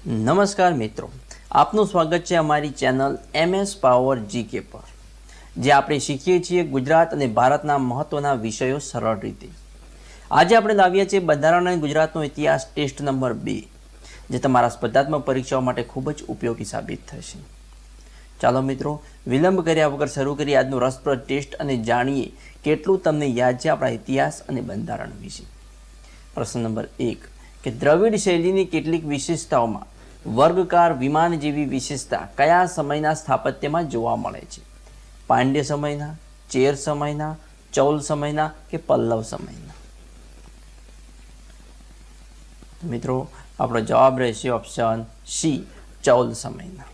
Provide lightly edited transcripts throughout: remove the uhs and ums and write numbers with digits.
નમસ્કાર મિત્રો, આપનું સ્વાગત છે અમારી ચેનલ MS પાવર જીકે પર, જે આપણે શીખીએ છીએ ગુજરાત અને ભારતના મહત્વના વિષયો સરળ રીતે. આજે આપણે લાવ્યા છીએ બંધારણ અને ગુજરાતનો ઇતિહાસ ટેસ્ટ નંબર 2, જે તમારા સ્પર્ધાત્મક પરીક્ષાઓ માટે ખૂબ જ ઉપયોગી સાબિત થશે. ચાલો મિત્રો, વિલંબ કર્યા વગર શરૂ કરીએ આજનો રસપ્રદ ટેસ્ટ અને જાણીએ કેટલું તમને યાદ છે આપણા ઇતિહાસ અને બંધારણ વિશે. પ્રશ્ન નંબર 1 કે દ્રવિડ શૈલીની કેટલીક વિશેષતાઓમાં વર્ગકાર વિમાન જેવી વિશેષતા કયા સમયના સ્થાપત્યમાં જોવા મળે છે? પાંડ્ય સમયના, ચેર સમયના, ચૌલ સમયના કે પલ્લવ સમયના? મિત્રો, આપણો જવાબ રહેશે ઓપ્શન સી, ચૌલ સમયના.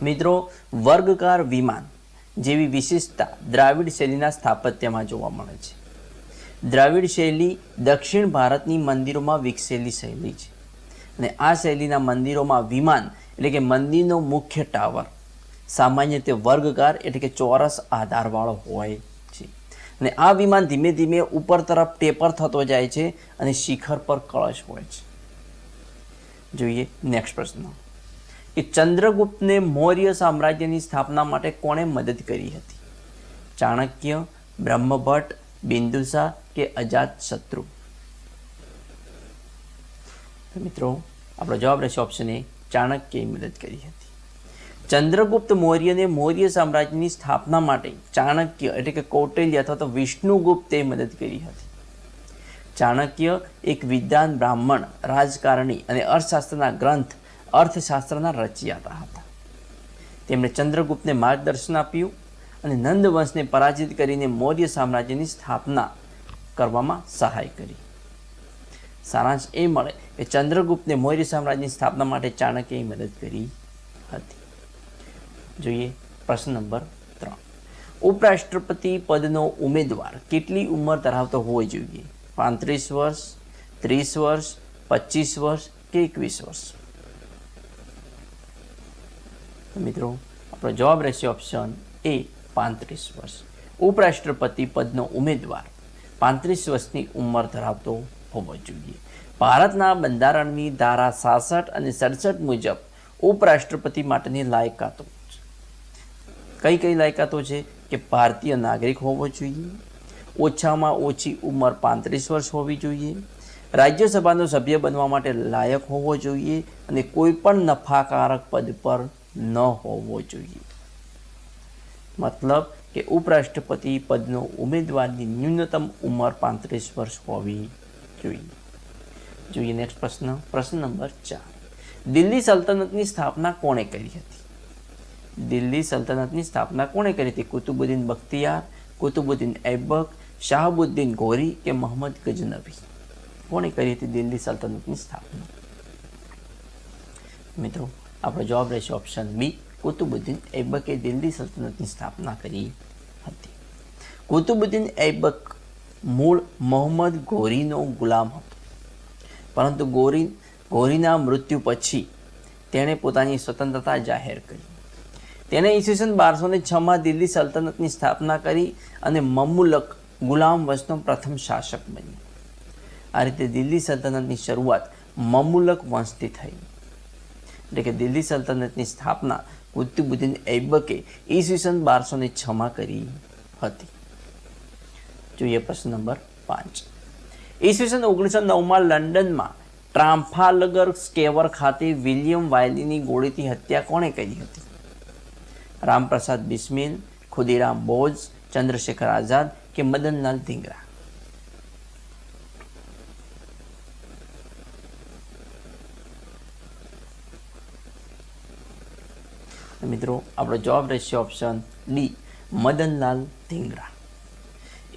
મિત્રો, વર્ગકાર વિમાન જેવી વિશેષતા દ્રાવિડ શૈલીના સ્થાપત્યમાં જોવા મળે છે. દ્રાવિડ શૈલી દક્ષિણ ભારતની મંદિરોમાં વિકસેલી શૈલી છે, અને આ શૈલીના મંદિરોમાં વિમાન એટલે કે મંદિરનો મુખ્ય ટાવર સામાન્ય રીતે વર્ગકાર એટલે કે ચોરસ આધારવાળો હોય છે, અને આ વિમાન ધીમે ધીમે ઉપર તરફ ટેપર થતો જાય છે અને શિખર પર કળશ હોય છે. જોઈએ નેક્સ્ટ પ્રશ્ન કે ચંદ્રગુપ્તને મૌર્ય સામ્રાજ્યની સ્થાપના માટે કોણે મદદ કરી હતી? ચાણક્ય, બ્રહ્મભટ્ટ, બિંદુસાર કે અજાતશત્રુ? મિત્રો, આપણો જવાબ રહેશે ઓપ્શન એ, ચાણક્યએ મદદ કરી હતી. ચંદ્રગુપ્ત મૌર્યને મૌર્ય સામ્રાજ્યની સ્થાપના માટે ચાણક્ય એટલે કે કૌટિલ્ય અથવા તો વિષ્ણુગુપ્તે મદદ કરી હતી. ચાણક્ય એક વિદ્વાન બ્રાહ્મણ, રાજકારણી અને અર્થશાસ્ત્રના ગ્રંથ અર્થશાસ્ત્રના રચયિતા હતા. તેમણે ચંદ્રગુપ્તને માર્ગદર્શન આપ્યું અને નંદ વંશને પરાજિત કરીને મૌર્ય સામ્રાજ્યની સ્થાપના કરવામાં સહાય કરી. સારાંશ એ મળે કે ચંદ્રગુપ્તને મૌર્ય સામ્રાજ્યની સ્થાપના માટે ચાણક્યએ મદદ કરી હતી. જોઈએ પ્રશ્ન નંબર 3, ઉપરાષ્ટ્રપતિ પદનો ઉમેદવાર કેટલી ઉંમર ધરાવતો હોવો જોઈએ? 35 વર્ષ, 30 વર્ષ, 25 વર્ષ કે 21 વર્ષ? મિત્રો, આપણો જવાબ રહેશે ઓપ્શન એ, 35 વર્ષ. ઉપરાષ્ટ્રપતિ પદનો ઉમેદવાર 35 વર્ષની ઉંમર ધરાવતો હોવો જોઈએ. ભારતના બંધારણની ધારા 66 અને 67 મુજબ ઉપરાષ્ટ્રપતિ માટેની લાયકાતો કઈ કઈ લાયકાતો છે કે ભારતીય નાગરિક હોવો જોઈએ, ઓછામાં ઓછી ઉંમર 35 વર્ષ હોવી જોઈએ, રાજ્યસભાનો સભ્ય બનવા માટે લાયક હોવો જોઈએ અને કોઈ પણ નફાકારક પદ પર ન હોવો જોઈએ. મતલબ કે ઉપરાષ્ટ્રપતિ પદનો ઉમેદવારની ન્યૂનતમ ઉંમર 35 વર્ષ હોવી જોઈએ. જોઈએ નેક્સ્ટ પ્રશ્ન, પ્રશ્ન નંબર 4, દિલ્હી સલ્તનતની સ્થાપના કોણે કરી હતી? દિલ્હી સલ્તનતની સ્થાપના કોણે કરી હતી? કુતુબુદ્દીન બખ્તિયાર, કુતુબુદ્દીન ઐબક, શાહબુદ્દીન ગોરી કે મોહમ્મદ ગજનવી? કોણે કરી હતી દિલ્હી સલ્તનતની સ્થાપના? મિત્રો, આપણો જવાબ રહેશે ઓપ્શન બી, કુતુબુદ્દીન ઐબકે દિલ્હી સલ્તનતની સ્થાપના કરી હતી. કુતુબુદ્દીન ઐબક મૂળ મોહમ્મદ ગોરીનો ગુલામ હતો, પરંતુ ગોરીના મૃત્યુ પછી તેણે પોતાની સ્વતંત્રતા જાહેર કરી. તેણે ઈસવીસન 1206માં દિલ્હી સલ્તનતની સ્થાપના કરી અને મમુલક ગુલામ વંશનો પ્રથમ શાસક બન્યો. આ રીતે દિલ્હી સલ્તનતની શરૂઆત મમુલક વંશથી થઈ, એટલે કે દિલ્હી સલ્તનતની સ્થાપના કુતુબુદ્દીન ઐબકે ઈસવીસન 1206માં કરી હતી. જોઈએ પ્રશ્ન નંબર 5, ઈસવીસન 1909માં લંડનમાં ટ્રાફાલ્ગર સ્ક્વેર ખાતે વિલિયમ વાયલીની ગોળીથી હત્યા કોણે કરી હતી? રામપ્રસાદ બિસ્મિલ, ખુદીરામ બોઝ, ચંદ્રશેખર આઝાદ કે મદનલાલ ધીંગરા? મિત્રો, આપણો જવાબ રહેશે ઓપ્શન ડી, મદનલાલ ધીંગરા.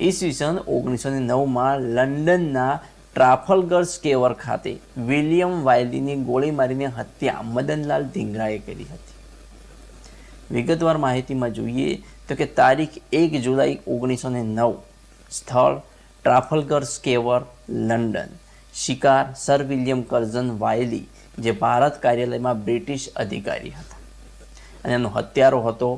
ઈસવીસન 1909માં લંડનના ટ્રાફલ્ગર સ્ક્વેર ખાતે વિલિયમ વાયલીની ગોળી મારીને હત્યા મદનલાલ ધીંગરાએ કરી હતી. વિગતવાર માહિતીમાં જોઈએ તો કે તારીખ 1 જુલાઈ 1909, સ્થળ ટ્રાફલ્ગર સ્ક્વેર, લંડન. શિકાર સર વિલિયમ કર્ઝન વાયલી, જે ભારત કાર્યાલયમાં બ્રિટિશ અધિકારી હતા, અને એનો હત્યારો હતો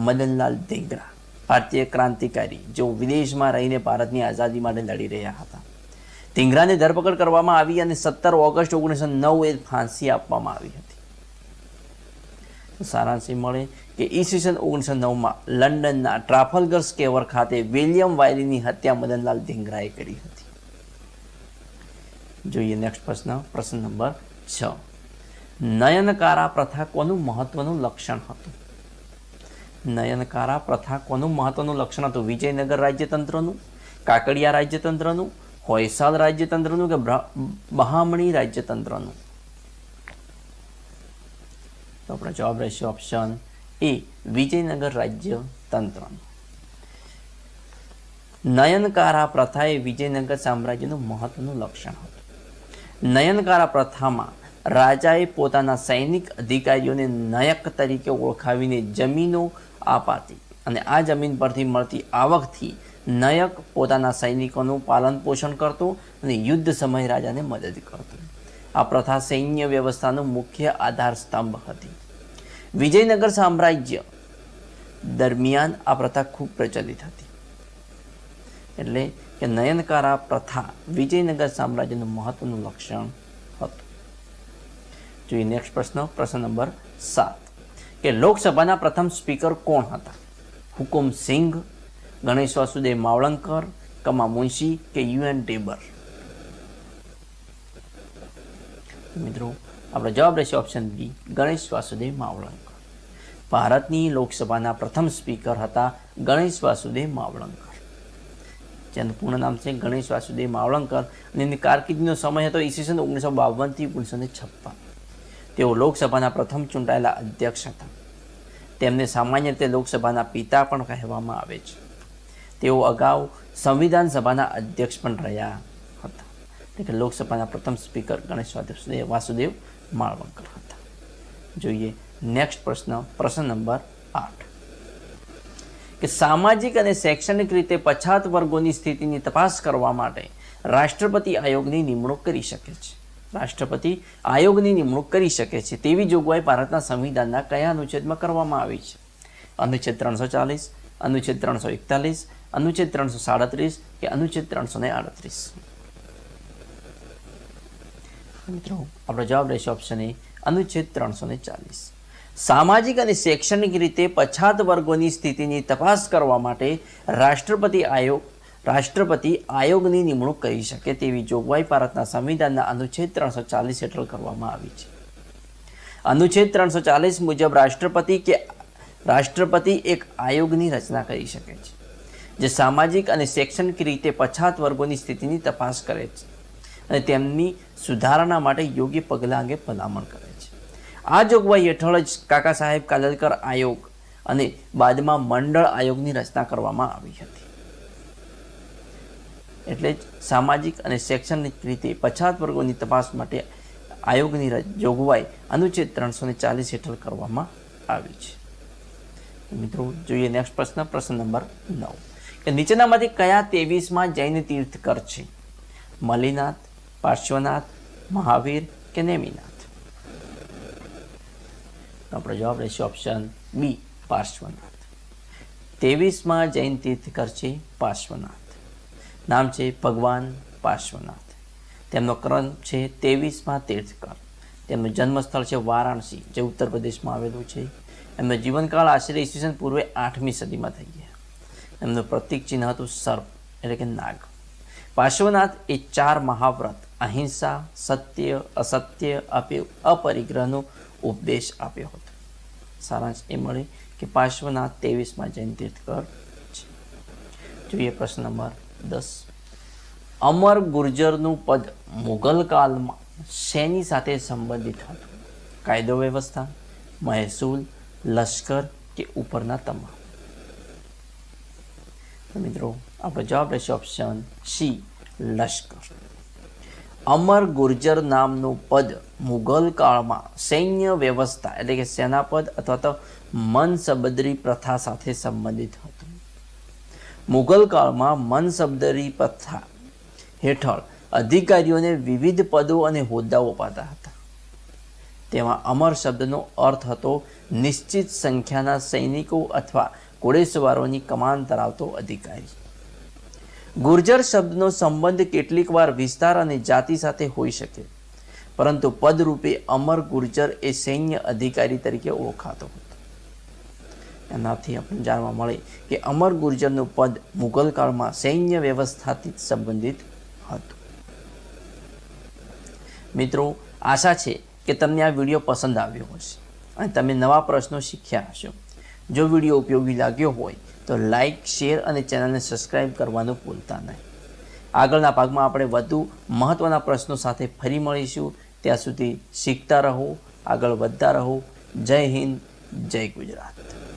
મદનલાલ ધીંગરા, ભારતીય ક્રાંતિકારી જેઓ વિદેશમાં રહીને ભારતની આઝાદી માટે લડી રહ્યા હતા. ધિંગરાની ધરપકડ કરવામાં આવી અને 17 ઓગસ્ટ 1909 એ ફાંસી આપવામાં આવી હતી. સારાંશ મળે કે ઈસવીસન 1909માં લંડનના ટ્રાફલ્ગર સ્ક્વેર ખાતે વિલિયમ વાયલીની હત્યા મદનલાલ ધિંગરાએ કરી હતી. જોઈએ નેક્સ્ટ પ્રશ્ન નંબર 6. નયનકારા પ્રથા કોનું મહત્વનું લક્ષણ હતું? નયનકારા પ્રથા કોનું મહત્વનું લક્ષણ હતું? વિજયનગર રાજ્યતંત્રનું, કાકડિયા રાજ્યતંત્રનું, હોયસાલ રાજ્યતંત્રનું કે બહામણી રાજ્યતંત્રનું? તો આપણો જવાબ રહેશે ઓપ્શન એ, વિજયનગર રાજ્યતંત્રનું. નયનકારા પ્રથા એ વિજયનગર સામ્રાજ્યનું મહત્વનું લક્ષણ હતું. નયનકારા પ્રથામાં રાજાએ પોતાના સૈનિક અધિકારીઓને નયક તરીકે ઓળખાવીને જમીનો આપાતી અને આ જમીન પરથી મળતી આવકથી નયક પોતાના સૈનિકોનું પાલન પોષણ કરતો અને યુદ્ધ સમયે રાજાને મદદ કરતો. આ પ્રથા સૈન્ય વ્યવસ્થાનો મુખ્ય આધાર સ્તંભ હતી. વિજયનગર સામ્રાજ્ય દરમિયાન આ પ્રથા ખૂબ પ્રચલિત હતી. એટલે કે નયનકારા પ્રથા વિજયનગર સામ્રાજ્યનું મહત્વનું લક્ષણ હતું. જોઈએ નેક્સ્ટ પ્રશ્ન નંબર 7 કે લોકસભાના પ્રથમ સ્પીકર કોણ હતા? હુકુમ સિંઘ, ગણેશ વાસુદેવ માવળંકર, કમા મુનશી કે યુએન ટેબર? મિત્રો આપણો જવાબ રહેશે ઓપ્શન બી, ગણેશ વાસુદેવ માવળંકર. ભારતની લોકસભાના પ્રથમ સ્પીકર હતા ગણેશ વાસુદેવ માવળંકર, જેનું પૂર્ણ નામ છે ગણેશ વાસુદેવ માવળંકર અને એની કારકિર્દીનો સમય હતો ઈસવીસન 1952 થી 1956. તેઓ લોકસભાના પ્રથમ ચૂંટાયેલા અધ્યક્ષ હતા. તેમને સામાન્ય રીતે લોકસભાના પિતા પણ કહેવામાં આવે છે. તેઓ અગાઉ સંવિધાન સભાના અધ્યક્ષ પણ રહ્યા હતા. એટલે કે લોકસભાના પ્રથમ સ્પીકર ગણેશ વાસુદેવ માવળંકર હતા. જોઈએ નેક્સ્ટ પ્રશ્ન નંબર 8 કે સામાજિક અને શૈક્ષણિક રીતે પછાત વર્ગોની સ્થિતિની તપાસ કરવા માટે રાષ્ટ્રપતિ આયોગની નિમણૂક કરી શકે છે. રાષ્ટ્રપતિ આયોગની નિમણૂક કરી શકે છે તેવી જોગવાઈ ભારતના સંવિધાનના કયા અનુચ્છેદમાં કરવામાં આવી છે? અનુચ્છેદ 340, અનુચ્છેદ 341, અનુચ્છેદ 337 કે અનુચ્છેદ 338? મિત્રો આપણો જવાબ રહેશે ઓપ્શન એ, અનુચ્છેદ 340. સામાજિક અને શૈક્ષણિક રીતે પછાત વર્ગોની સ્થિતિની તપાસ કરવા માટે રાષ્ટ્રપતિ આયોગની નિમણૂક કરી શકે તેવી જોગવાઈ ભારતના સંવિધાનના અનુચ્છેદ 340 હેઠળ કરવામાં આવી છે. અનુચ્છેદ 340 મુજબ રાષ્ટ્રપતિ એક આયોગની રચના કરી શકે છે જે સામાજિક અને શૈક્ષણિક રીતે પછાત વર્ગોની સ્થિતિની તપાસ કરે છે અને તેમની સુધારણા માટે યોગ્ય પગલાં અંગે ભલામણ કરે છે. આ જોગવાઈ હેઠળ જ કાકા સાહેબ કાલેલકર આયોગ અને બાદમાં મંડળ આયોગની રચના કરવામાં આવી હતી. એટલે જ સામાજિક અને શૈક્ષણિક રીતે પછાત વર્ગોની તપાસ માટે આયોગની જોગવાઈ અનુચ્છેદ 340 હેઠળ કરવામાં આવી છે. મિત્રો જોઈએ નેક્સ્ટ પ્રશ્ન નંબર 9 કે નીચેનામાંથી કયા 23માં જૈન તીર્થકર છે? મલિનાથ, પાર્શ્વનાથ, મહાવીર કે નેમિનાથ? આપણો જવાબ રહેશે ઓપ્શન બી, પાર્શ્વનાથ. 23માં જૈન તીર્થકર છે પાર્શ્વનાથ. નામ છે ભગવાન પાર્શ્વનાથ. તેમનો ક્રમ છે 23માં તીર્થકર. તેમનું જન્મસ્થળ છે વારાણસી, જે ઉત્તર પ્રદેશમાં આવેલું છે. એમનો જીવનકાળ આશરે ઈસવીસન પૂર્વે 8મી સદીમાં થઈ ગયા. એમનું પ્રતીક ચિહ્ન હતું સર્પ એટલે કે નાગ. પાર્શ્વનાથ એ 4 મહાવ્રત અહિંસા, સત્ય, અસત્ય, અપરિગ્રહનો ઉપદેશ આપ્યો હતો. સારાંશ એ મળે કે પાર્શ્વનાથ 23માં જૈન તીર્થકર છે. જોઈએ પ્રશ્ન નંબર 10. અમર ગુર્જરનું પદ મુગલ કાળમાં શેની સાથે સંબંધિત હતું? કાયદો વ્યવસ્થા, મહેસૂલ, લશ્કર કે ઉપરના તમામ? મિત્રો આપણો જવાબ રહેશે ઓપ્શન સી, લશ્કર. અમર ગુર્જર નામનું પદ મુગલ કાળમાં સૈન્ય વ્યવસ્થા એટલે કે સેનાપદ અથવા તો મનસબદરી પ્રથા સાથે સંબંધિત હતું. મુગલ કાળમાં મનસબદરી પ્રથા હેઠળ અધિકારીઓને વિવિધ પદો અને હોદ્દાઓ અપાતા હતા. તેમાં અમર શબ્દનો અર્થ હતો નિશ્ચિત સંખ્યાના સૈનિકો અથવા ઘોડેસવારોની કમાન ધરાવતો અધિકારી. ગુર્જર શબ્દનો સંબંધ કેટલીક વાર વિસ્તાર અને જાતિ સાથે હોઈ શકે, પરંતુ પદરૂપે અમર ગુર્જર એ સૈન્ય અધિકારી તરીકે ઓળખાતો હતો. એનાથી આપણને જાણવા મળે કે અમર ગુર્જરનું પદ મુઘલ કાળમાં સૈન્ય વ્યવસ્થાથી સંબંધિત હતું. મિત્રો, આશા છે કે તમને આ વિડીયો પસંદ આવ્યો હશે અને તમે નવા પ્રશ્નો શીખ્યા હશો. જો વિડીયો ઉપયોગી લાગ્યો હોય તો લાઇક, શેર અને ચેનલને સબસ્ક્રાઈબ કરવાનું ભૂલતા નહીં. આગળના ભાગમાં આપણે વધુ મહત્ત્વના પ્રશ્નો સાથે ફરી મળીશું. ત્યાં સુધી શીખતા રહો, આગળ વધતા રહો. જય હિન્દ, જય ગુજરાત.